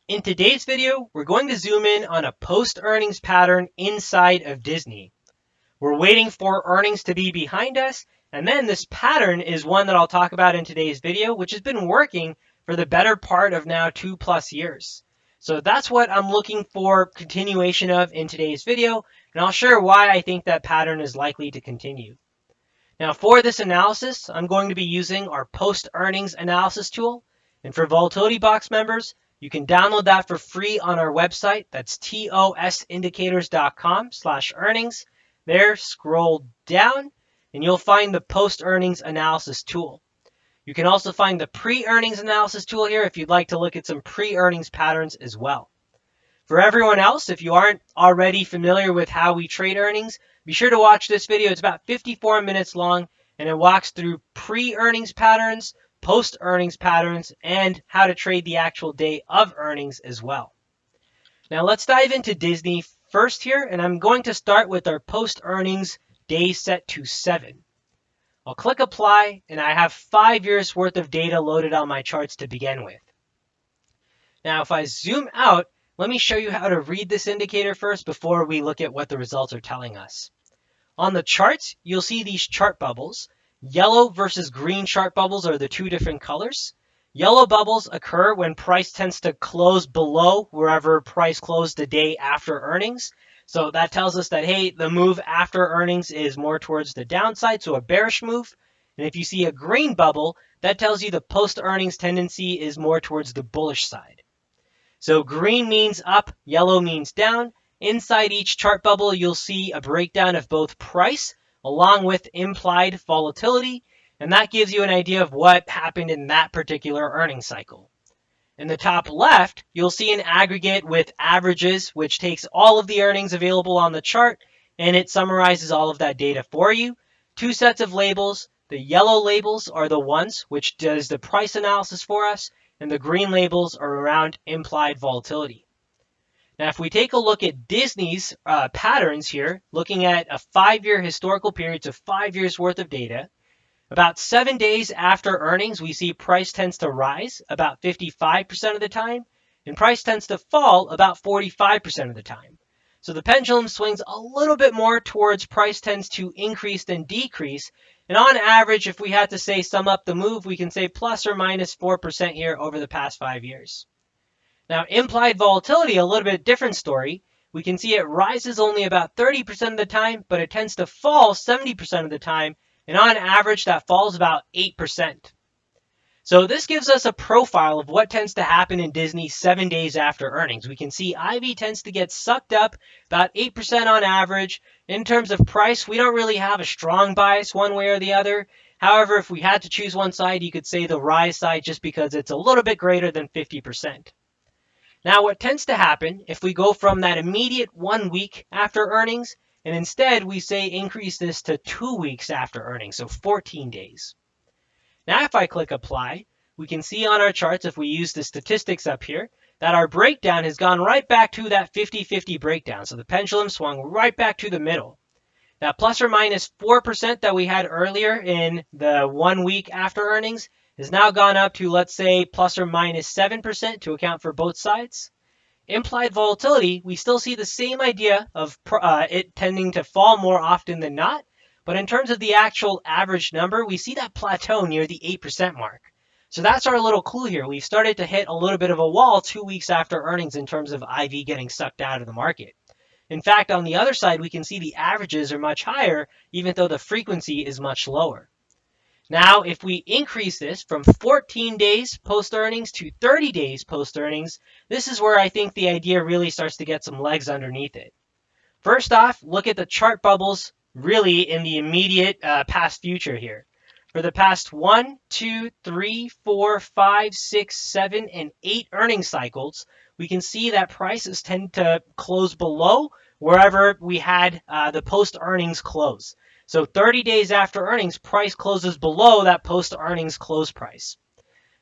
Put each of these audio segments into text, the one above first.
In today's video, we're going to zoom in on a post-earnings pattern inside of Disney. We're waiting for earnings to be behind us, and then this pattern is one that I'll talk about in today's video, which has been working for the better part of now 2+ years. So that's what I'm looking for continuation of in today's video, and I'll share why I think that pattern is likely to continue. Now for this analysis, I'm going to be using our post-earnings analysis tool, and for Volatility Box members, you can download that for free on our website. That's tosindicators.com/earnings. There, scroll down, and you'll find the post-earnings analysis tool. You can also find the pre-earnings analysis tool here if you'd like to look at some pre-earnings patterns as well. For everyone else, if you aren't already familiar with how we trade earnings, be sure to watch this video. It's about 54 minutes long, and it walks through pre-earnings patterns, post-earnings patterns, and how to trade the actual day of earnings as well. Now let's dive into Disney first here, and I'm going to start with our post-earnings day set to 7. I'll click apply, and I have 5 years worth of data loaded on my charts to begin with. Now if I zoom out, let me show you how to read this indicator first before we look at what the results are telling us. On the charts, you'll see these chart bubbles. Yellow versus green chart bubbles are the two different colors. Yellow bubbles occur when price tends to close below wherever price closed the day after earnings. So that tells us that, hey, the move after earnings is more towards the downside, so a bearish move. And if you see a green bubble, that tells you the post-earnings tendency is more towards the bullish side. So green means up, yellow means down. Inside each chart bubble, you'll see a breakdown of both price along with implied volatility, and that gives you an idea of what happened in that particular earnings cycle. In the top left, you'll see an aggregate with averages, which takes all of the earnings available on the chart, and it summarizes all of that data for you. Two sets of labels. The yellow labels are the ones which does the price analysis for us, and the green labels are around implied volatility. Now, if we take a look at Disney's patterns here, looking at a 5-year historical period, so 5 years worth of data, about 7 days after earnings, we see price tends to rise about 55% of the time, and price tends to fall about 45% of the time. So the pendulum swings a little bit more towards price tends to increase than decrease. And on average, if we had to say sum up the move, we can say plus or minus 4% here over the past 5 years. Now, implied volatility, a little bit different story. We can see it rises only about 30% of the time, but it tends to fall 70% of the time. And on average, that falls about 8%. So this gives us a profile of what tends to happen in Disney 7 days after earnings. We can see IV tends to get sucked up about 8% on average. In terms of price, we don't really have a strong bias one way or the other. However, if we had to choose one side, you could say the rise side just because it's a little bit greater than 50%. Now, what tends to happen if we go from that immediate 1 week after earnings, and instead we say increase this to 2 weeks after earnings, so 14 days. Now, if I click apply, we can see on our charts, if we use the statistics up here, that our breakdown has gone right back to that 50-50 breakdown. So the pendulum swung right back to the middle. That plus or minus 4% that we had earlier in the 1 week after earnings has now gone up to, let's say, plus or minus 7% to account for both sides. Implied volatility, we still see the same idea of it tending to fall more often than not. But in terms of the actual average number, we see that plateau near the 8% mark. So that's our little clue here. We've started to hit a little bit of a wall 2 weeks after earnings in terms of IV getting sucked out of the market. In fact, on the other side, we can see the averages are much higher, even though the frequency is much lower. Now, if we increase this from 14 days post-earnings to 30 days post-earnings, this is where I think the idea really starts to get some legs underneath it. First off, look at the chart bubbles really in the immediate past future here. For the past 1, 2, 3, 4, 5, 6, 7, and 8 earnings cycles, we can see that prices tend to close below wherever we had the post-earnings close. So 30 days after earnings, price closes below that post-earnings close price.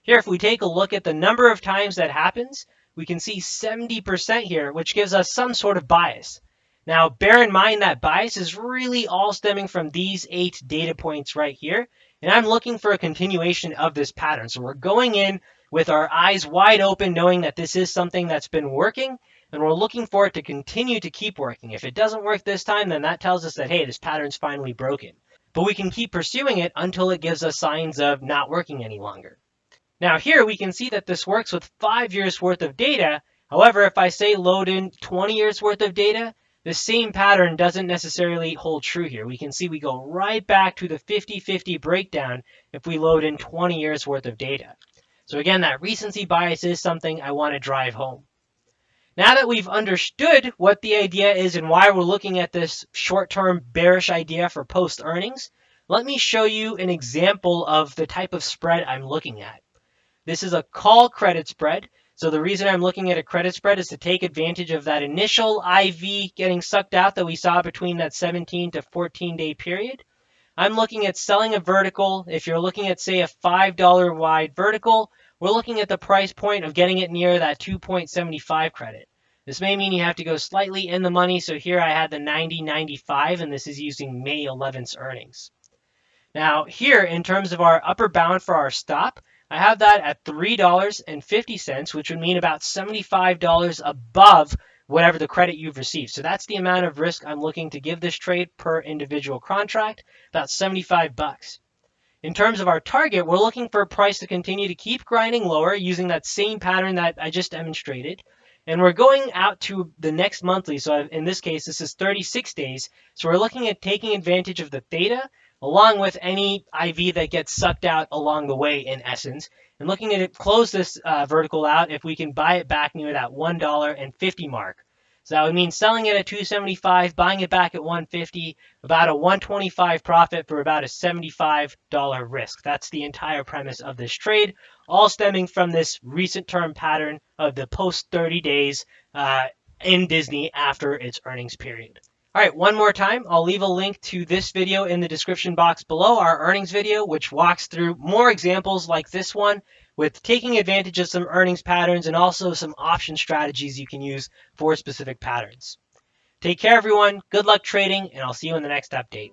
Here, if we take a look at the number of times that happens, we can see 70% here, which gives us some sort of bias. Now, bear in mind that bias is really all stemming from these 8 data points right here, and I'm looking for a continuation of this pattern. So we're going in with our eyes wide open, knowing that this is something that's been working, and we're looking for it to continue to keep working. If it doesn't work this time, then that tells us that, hey, this pattern's finally broken. But we can keep pursuing it until it gives us signs of not working any longer. Now here we can see that this works with 5 years worth of data. However, if I say load in 20 years worth of data, the same pattern doesn't necessarily hold true here. We can see we go right back to the 50-50 breakdown if we load in 20 years worth of data. So again, that recency bias is something I want to drive home. Now that we've understood what the idea is and why we're looking at this short-term bearish idea for post-earnings, let me show you an example of the type of spread I'm looking at. This is a call credit spread. So the reason I'm looking at a credit spread is to take advantage of that initial IV getting sucked out that we saw between that 17 to 14 day period. I'm looking at selling a vertical. If you're looking at, say, a $5 wide vertical, we're looking at the price point of getting it near that 2.75 credit. This may mean you have to go slightly in the money. So here I had the 90.95, and this is using May 11th earnings. Now here, in terms of our upper bound for our stop, I have that at $3.50, which would mean about $75 above whatever the credit you've received. So that's the amount of risk I'm looking to give this trade per individual contract, about 75 bucks. In terms of our target, we're looking for a price to continue to keep grinding lower using that same pattern that I just demonstrated. And we're going out to the next monthly. So in this case, this is 36 days. So we're looking at taking advantage of the theta along with any IV that gets sucked out along the way, in essence, and looking at it close this vertical out if we can buy it back near that $1.50 mark. So that would mean selling it at $2.75, buying it back at $1.50, about a $1.25 profit for about a $75 risk. That's the entire premise of this trade, all stemming from this recent term pattern of the post 30 days in Disney after its earnings period. All right, one more time, I'll leave a link to this video in the description box below, our earnings video, which walks through more examples like this one with taking advantage of some earnings patterns and also some option strategies you can use for specific patterns. Take care, everyone. Good luck trading, and I'll see you in the next update.